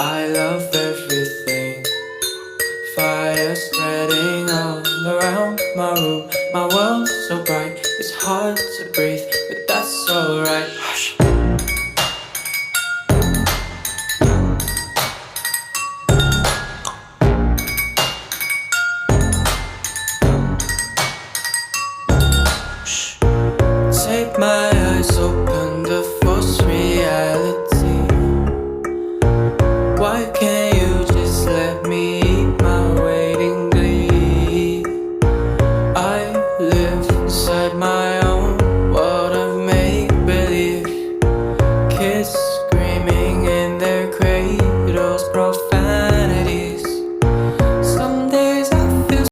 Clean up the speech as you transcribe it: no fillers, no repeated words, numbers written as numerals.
I love everything. Fire spreading all around my room. My world's so bright, it's hard to breathe, but that's alright. Hush. Take my eyes open,